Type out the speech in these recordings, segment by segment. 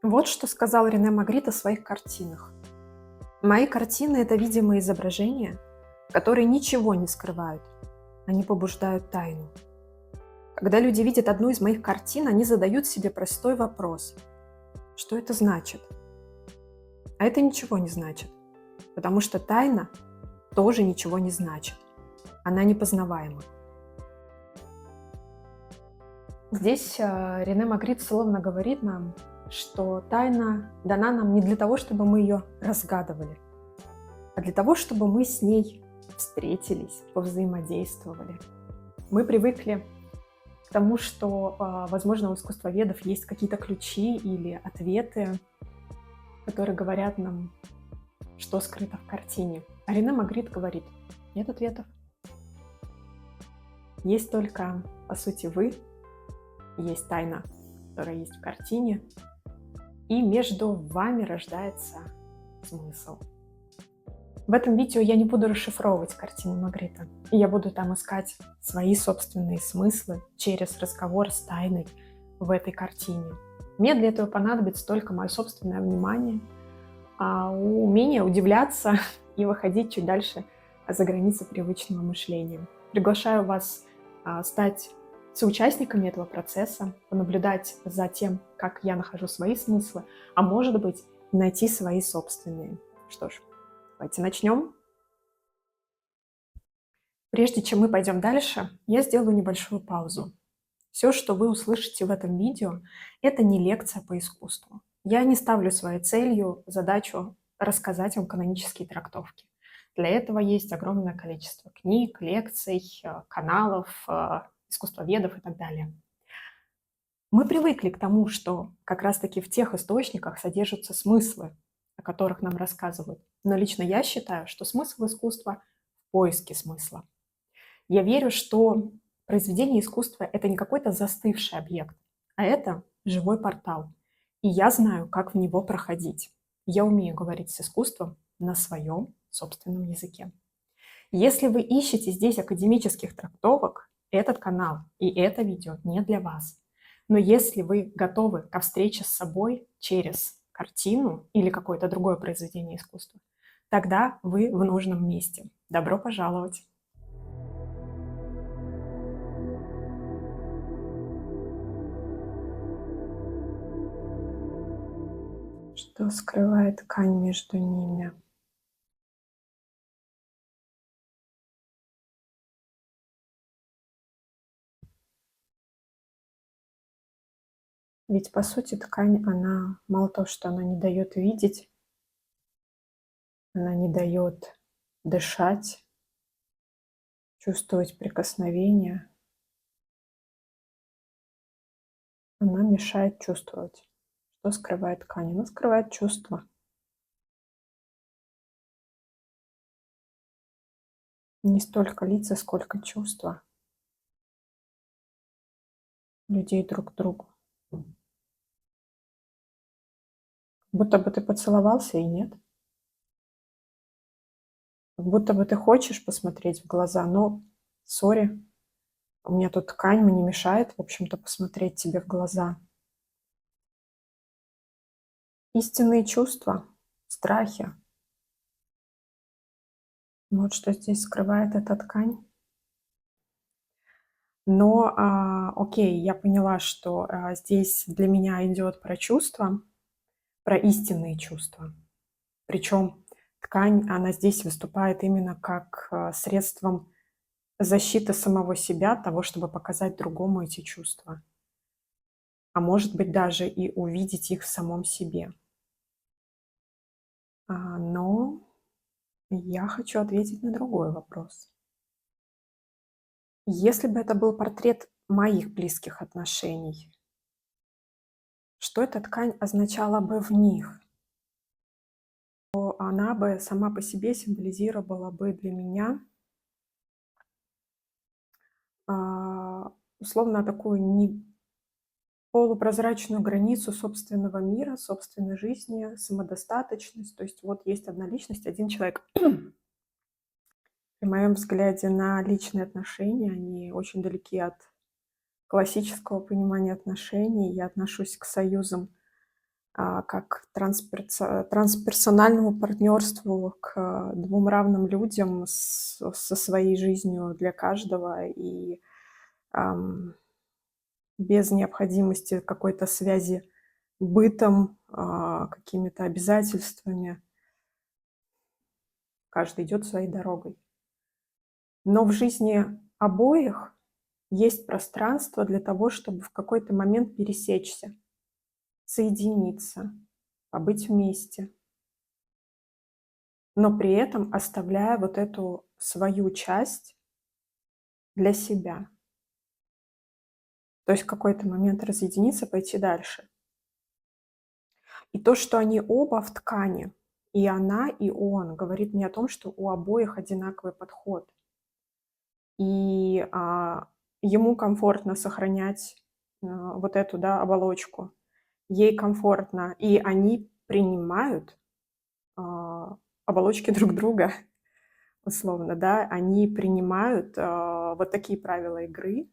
Вот что сказал Рене Магрит о своих картинах. «Мои картины — это видимые изображения, которые ничего не скрывают. Они побуждают тайну. Когда люди видят одну из моих картин, они задают себе простой вопрос. Что это значит? А это ничего не значит, потому что тайна тоже ничего не значит. Она непознаваема». Здесь Рене Магрит словно говорит нам, что тайна дана нам не для того, чтобы мы ее разгадывали, а для того, чтобы мы с ней встретились, повзаимодействовали. Мы привыкли к тому, что, возможно, у искусствоведов есть какие-то ключи или ответы, которые говорят нам, что скрыто в картине. А Рене Магрит говорит: нет ответов. Есть только, по сути, вы, есть тайна, которая есть в картине, и между вами рождается смысл. В этом видео я не буду расшифровывать картину Магрита, и я буду там искать свои собственные смыслы через разговор с тайной в этой картине. Мне для этого понадобится только мое собственное внимание, умение удивляться и выходить чуть дальше за границы привычного мышления. Приглашаю вас стать соучастниками этого процесса, понаблюдать за тем, как я нахожу свои смыслы, а может быть, найти свои собственные. Что ж, давайте начнем. Прежде чем мы пойдем дальше, я сделаю небольшую паузу. Все, что вы услышите в этом видео, это не лекция по искусству. Я не ставлю своей целью задачу рассказать вам канонические трактовки. Для этого есть огромное количество книг, лекций, каналов, искусствоведов и так далее. Мы привыкли к тому, что как раз-таки в тех источниках содержатся смыслы, о которых нам рассказывают. Но лично я считаю, что смысл искусства в поиске смысла. Я верю, что произведение искусства — это не какой-то застывший объект, а это живой портал. И я знаю, как в него проходить. Я умею говорить с искусством на своем собственном языке. Если вы ищете здесь академических трактовок, этот канал и это видео не для вас. Но если вы готовы ко встрече с собой через картину или какое-то другое произведение искусства, тогда вы в нужном месте. Добро пожаловать! Что скрывает ткань между ними? Ведь, по сути, ткань, она мало того, что она не дает видеть, она не дает дышать, чувствовать прикосновение, она мешает чувствовать. Что скрывает ткань? Она скрывает чувства. Не столько лица, сколько чувства людей друг к другу. Будто бы ты поцеловался и нет. Как будто бы ты хочешь посмотреть в глаза, но сори, у меня тут ткань мне мешает, в общем-то, посмотреть тебе в глаза. Истинные чувства, страхи. Вот что здесь скрывает эта ткань. Но, окей, я поняла, что здесь для меня идет про чувства, про истинные чувства. Причем ткань, она здесь выступает именно как средством защиты самого себя, того, чтобы показать другому эти чувства. А может быть, даже и увидеть их в самом себе. Но я хочу ответить на другой вопрос. Если бы это был портрет моих близких отношений, что эта ткань означала бы в них? То она бы сама по себе символизировала бы для меня условно такую полупрозрачную границу собственного мира, собственной жизни, самодостаточность. То есть вот есть одна личность, один человек. При моем взгляде на личные отношения, они очень далеки от классического понимания отношений. Я отношусь к союзам как трансперсональному партнерству к двум равным людям со своей жизнью для каждого и ам, без необходимости какой-то связи бытом, какими-то обязательствами. Каждый идет своей дорогой. Но в жизни обоих есть пространство для того, чтобы в какой-то момент пересечься, соединиться, побыть вместе, но при этом оставляя вот эту свою часть для себя. То есть в какой-то момент разъединиться, пойти дальше. И то, что они оба в ткани, и она, и он, говорит мне о том, что у обоих одинаковый подход. И ему комфортно сохранять вот эту, да, оболочку. Ей комфортно, и они принимают оболочки друг друга, условно, да, они принимают вот такие правила игры,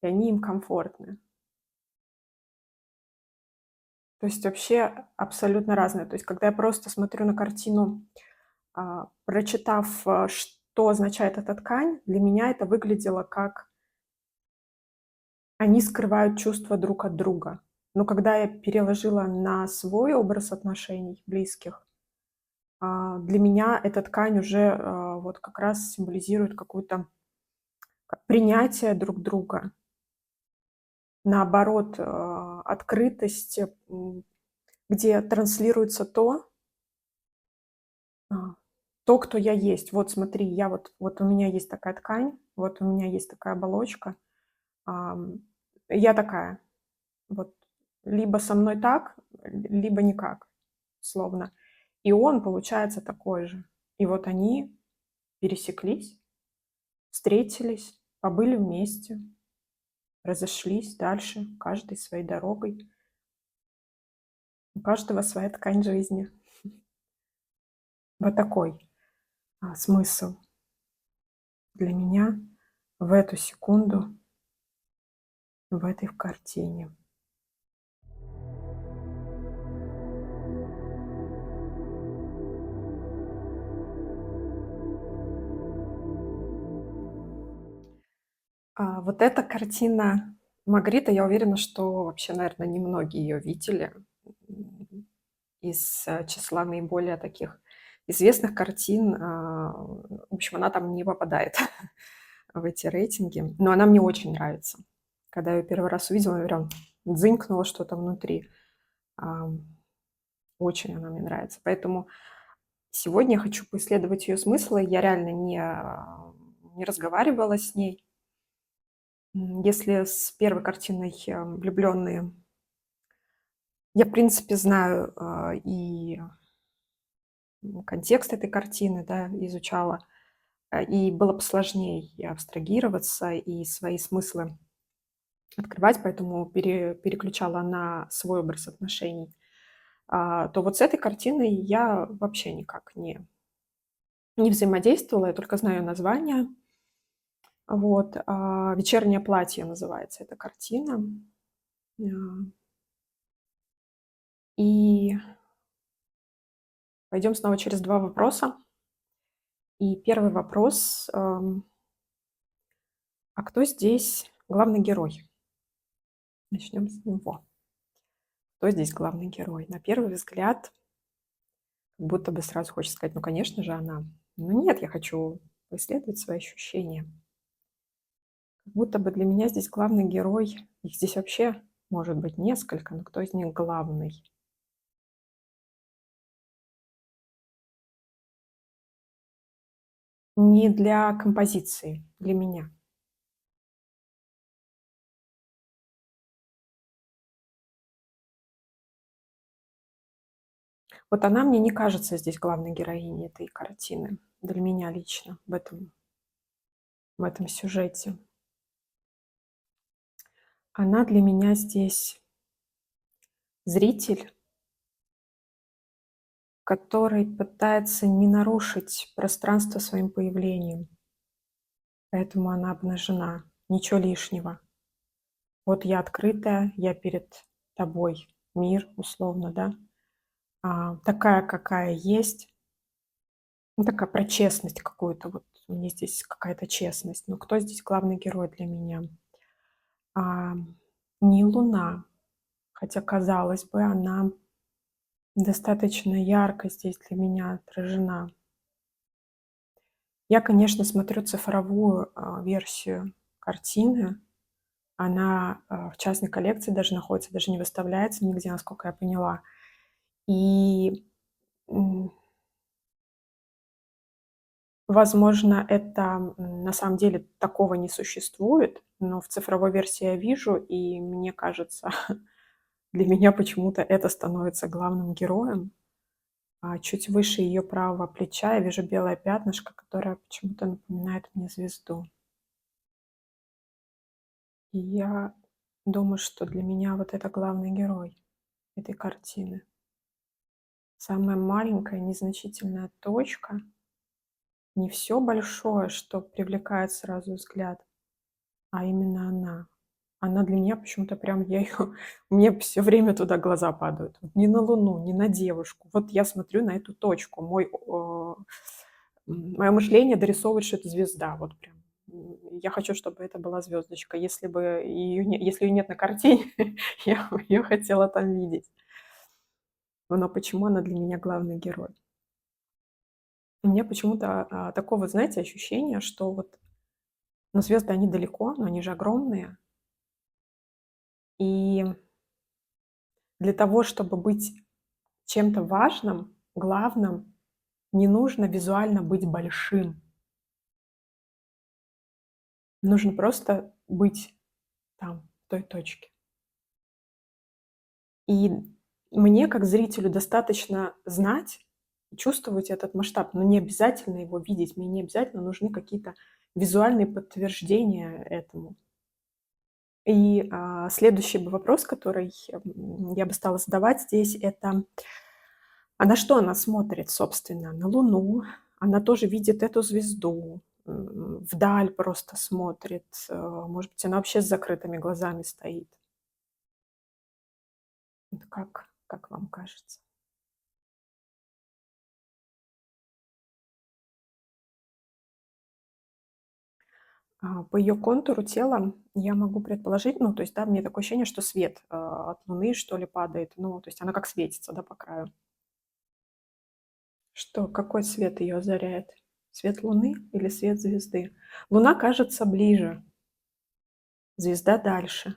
и они им комфортны. То есть вообще абсолютно разное. То есть когда я просто смотрю на картину, прочитав, что означает эта ткань, для меня это выглядело как они скрывают чувства друг от друга. Но когда я переложила на свой образ отношений близких, для меня эта ткань уже вот как раз символизирует какое-то принятие друг друга. Наоборот, открытость, где транслируется а, то, кто я есть. Вот смотри, я вот у меня есть такая ткань, вот у меня есть такая оболочка, ам, я такая. Вот либо со мной так, либо никак, словно. И он, получается, такой же. И вот они пересеклись, встретились, побыли вместе, разошлись дальше, каждый своей дорогой. У каждого своя ткань жизни. Вот такой смысл для меня в эту секунду в этой картине. Вот эта картина Магрита, я уверена, что вообще, наверное, немногие ее видели. Из числа наиболее таких известных картин. В общем, она там не попадает в эти рейтинги, но она мне очень нравится. Когда я ее первый раз увидела, я прям дзынькнуло что-то внутри. Ам, Очень она мне нравится. Поэтому сегодня я хочу поисследовать ее смыслы. Я реально не разговаривала с ней. Если с первой картиной «Влюбленные» я, в принципе, знаю и контекст этой картины, да, изучала, и было посложнее и абстрагироваться, и свои смыслы открывать, поэтому переключала на свой образ отношений. То вот с этой картиной я вообще никак не взаимодействовала, я только знаю название. Вот, «Вечернее платье» называется эта картина. А, И пойдем снова через два вопроса. И первый вопрос, а кто здесь главный герой? Начнем с него. Кто здесь главный герой? На первый взгляд, как будто бы сразу хочется сказать, ну, конечно же, она. Но нет, я хочу поисследовать свои ощущения. Как будто бы для меня здесь главный герой, их здесь вообще может быть несколько, но кто из них главный? Не для композиции, для меня. Вот она мне не кажется здесь главной героиней этой картины, для меня лично, в этом сюжете. Она для меня здесь зритель, который пытается не нарушить пространство своим появлением, поэтому она обнажена, ничего лишнего. Вот я открытая, я перед тобой. мир, условно, да, такая, какая есть. Ну, такая про честность какую-то. Вот мне здесь какая-то честность. Но кто здесь главный герой для меня? А, не Луна, хотя, казалось бы, она достаточно ярко здесь для меня отражена. Я, конечно, смотрю цифровую, версию картины. Она, в частной коллекции даже находится, даже не выставляется нигде, насколько я поняла. И, м, возможно, это, на самом деле такого не существует, но в цифровой версии я вижу, и мне кажется, для меня почему-то это становится главным героем. Чуть выше ее правого плеча я вижу белое пятнышко, которое почему-то напоминает мне звезду. И я думаю, что для меня вот это главный герой этой картины. Самая маленькая незначительная точка, не все большое, что привлекает сразу взгляд, а именно она. Она для меня почему-то прям, я ее, мне все время туда глаза падают. Вот ни на Луну, ни на девушку. Вот я смотрю на эту точку. Мое мышление дорисовывает, что это звезда. Вот прям. Я хочу, чтобы это была звездочка. Если ее нет на картине, я бы её хотела там видеть. Но почему она для меня главный герой? У меня почему-то, такое вот, знаете, ощущение, что вот, ну, звезды, они далеко, но они же огромные. И для того, чтобы быть чем-то важным, главным, не нужно визуально быть большим. Нужно просто быть там, в той точке. И мне, как зрителю, достаточно знать, чувствовать этот масштаб, но не обязательно его видеть. Мне не обязательно нужны какие-то визуальные подтверждения этому. И, следующий бы вопрос, который, я бы стала задавать здесь, это: а на что она смотрит, собственно? На Луну? Она тоже видит эту звезду, вдаль просто смотрит, может быть, она вообще с закрытыми глазами стоит. Вот как вам кажется? По ее контуру тела я могу предположить, ну, то есть, да, мне такое ощущение, что свет, от Луны, что ли, падает. Ну, то есть она как светится, да, по краю. Что, какой свет ее озаряет? Свет Луны или свет звезды? Луна кажется ближе, звезда дальше.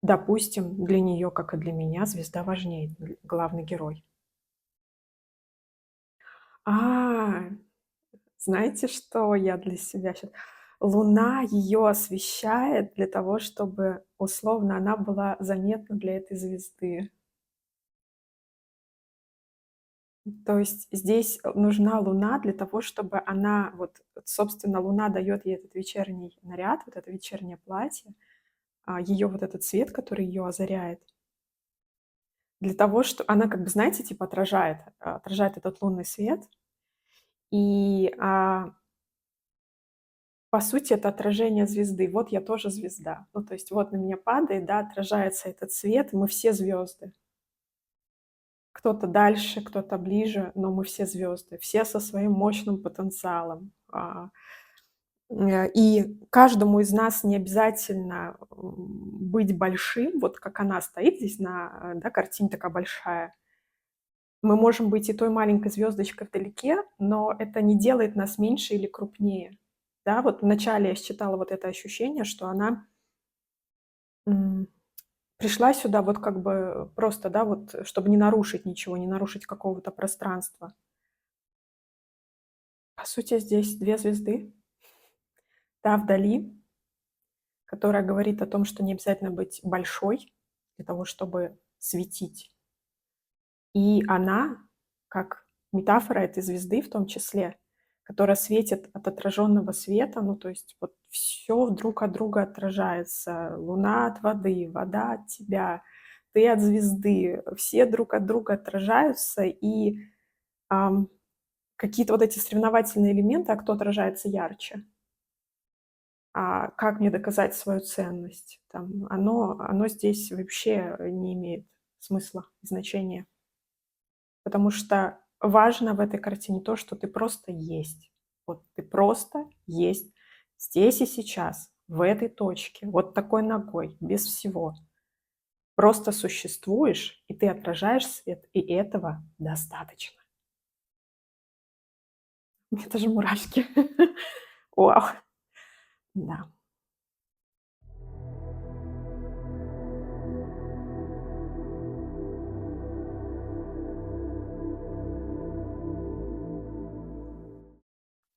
Допустим, для нее, как и для меня, звезда важнее, главный герой. А, знаете, что я для себя сейчас? Луна ее освещает для того, чтобы, условно, она была заметна для этой звезды. То есть здесь нужна Луна для того, чтобы она, вот, собственно, Луна дает ей этот вечерний наряд, вот это вечернее платье, ее вот этот цвет, который ее озаряет, для того, что она как бы, знаете, типа отражает этот лунный свет. И, по сути, это отражение звезды. Вот я тоже звезда. Ну, то есть вот на меня падает, да, отражается этот свет, мы все звезды. Кто-то дальше, кто-то ближе, но мы все звезды, все со своим мощным потенциалом. И каждому из нас не обязательно, быть большим, вот как она стоит здесь да, картинка такая большая. Мы можем быть и той маленькой звездочкой вдалеке, но это не делает нас меньше или крупнее. Да, вот вначале я считала вот это ощущение, что она, м, пришла сюда вот как бы просто, да, вот, чтобы не нарушить ничего, не нарушить какого-то пространства. По сути, здесь 2 звезды. Та вдали, которая говорит о том, что не обязательно быть большой для того, чтобы светить. И она, как метафора этой звезды в том числе, которая светит от отраженного света, ну, то есть вот все друг от друга отражается. Луна от воды, вода от тебя, ты от звезды. Все друг от друга отражаются, и, ам, какие-то вот эти соревновательные элементы, а кто отражается ярче. как мне доказать свою ценность? Там, оно здесь вообще не имеет смысла, значения. Потому что важно в этой картине то, что ты просто есть. Вот ты просто есть здесь и сейчас, в этой точке, вот такой ногой, без всего. Просто существуешь, и ты отражаешь свет, и этого достаточно. У меня даже мурашки. Вау. Да.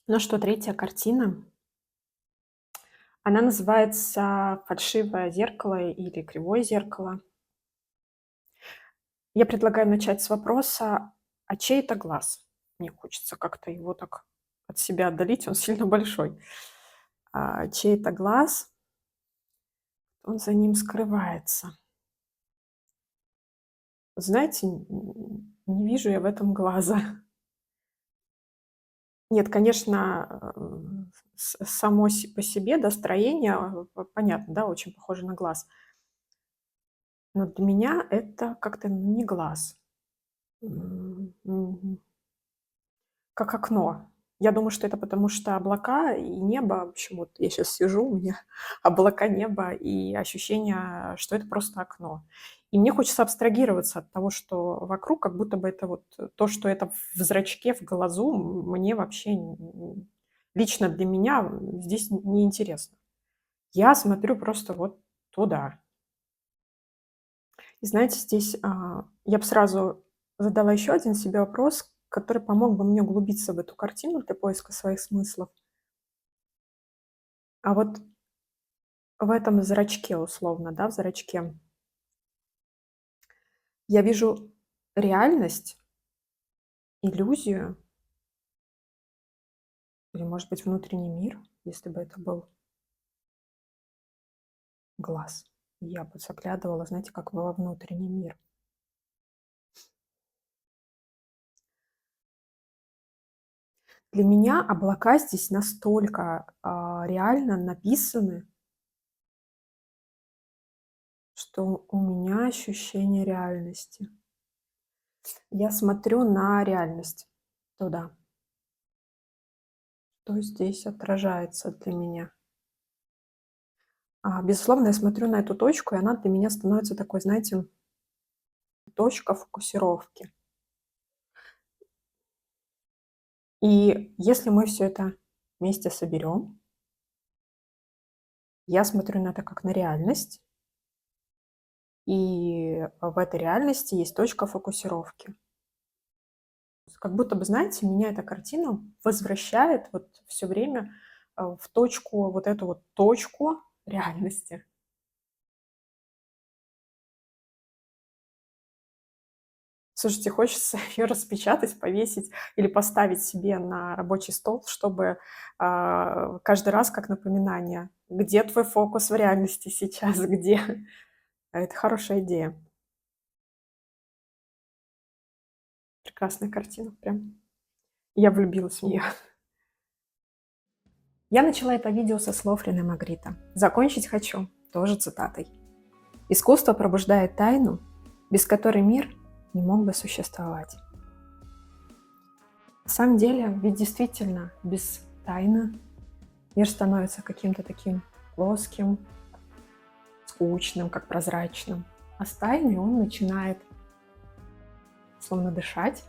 Ну что, третья картина. Она называется «Фальшивое зеркало» или «Кривое зеркало». Я предлагаю начать с вопроса: а чей это глаз? Мне хочется как-то его так от себя отдалить, он сильно большой. Чей это глаз? Он за ним скрывается. Знаете, не вижу я в этом глаза. Нет, конечно, само по себе, да, строение, понятно, да, очень похоже на глаз. Но для меня это как-то не глаз. Мгм. Как окно. Я думаю, что это потому, что облака и небо, в общем, вот я сейчас сижу, у меня облака, небо и ощущение, что это просто окно. И мне хочется абстрагироваться от того, что вокруг, как будто бы это вот то, что это в зрачке, в глазу, мне вообще лично для меня здесь неинтересно. Я смотрю просто вот туда. И знаете, здесь я бы сразу задала еще один себе вопрос, который помог бы мне углубиться в эту картину для поиска своих смыслов. А вот в этом зрачке, условно, да, в зрачке, я вижу реальность, иллюзию или, может быть, внутренний мир, если бы это был глаз. Я бы заглядывала, знаете, как во внутренний мир. Для меня облака здесь настолько реально написаны, что у меня ощущение реальности. Я смотрю на реальность туда, что здесь отражается для меня. Безусловно, я смотрю на эту точку, и она для меня становится такой, знаете, точка фокусировки. И если мы все это вместе соберем, я смотрю на это как на реальность, и в этой реальности есть точка фокусировки. Как будто бы, знаете, меня эта картина возвращает вот все время в точку, вот эту вот точку реальности. Слушайте, хочется ее распечатать, повесить или поставить себе на рабочий стол, чтобы, каждый раз как напоминание: где твой фокус в реальности сейчас, где? Это хорошая идея. Прекрасная картина, прям. Я влюбилась в нее. Я начала это видео со слов Рене Магрита. Закончить хочу тоже цитатой. «Искусство пробуждает тайну, без которой мир не мог бы существовать». На самом деле, ведь действительно без тайны мир становится каким-то таким плоским, скучным, как прозрачным. А с тайной он начинает словно дышать,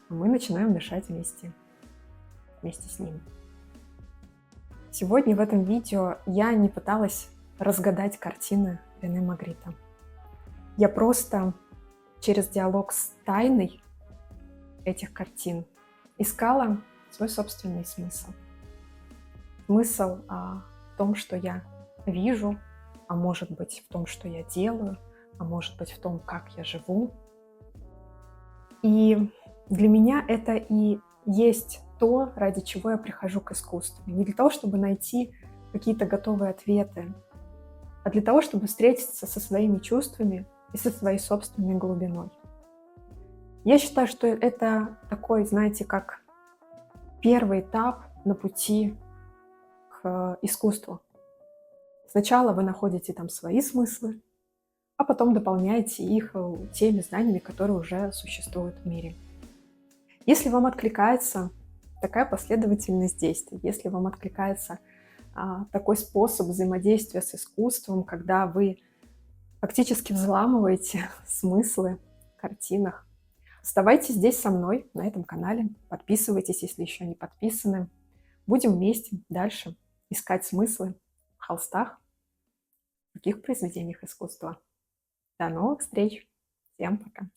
а мы начинаем дышать вместе с ним. Сегодня в этом видео я не пыталась разгадать картины Рене Магрита. Я просто через диалог с тайной этих картин искала свой собственный смысл. Смысл в том, что я вижу, а может быть в том, что я делаю, а может быть в том, как я живу. И для меня это и есть то, ради чего я прихожу к искусству. Не для того, чтобы найти какие-то готовые ответы, а для того, чтобы встретиться со своими чувствами и со своей собственной глубиной. Я считаю, что это такой, знаете, как первый этап на пути к к искусству. Сначала вы находите там свои смыслы, а потом дополняете их теми знаниями, которые уже существуют в мире. Если вам откликается такая последовательность действий, если вам откликается такой способ взаимодействия с искусством, когда вы фактически взламываете смыслы в картинах, оставайтесь здесь со мной на этом канале, подписывайтесь, если еще не подписаны. Будем вместе дальше искать смыслы в холстах, в других произведениях искусства. До новых встреч! Всем пока!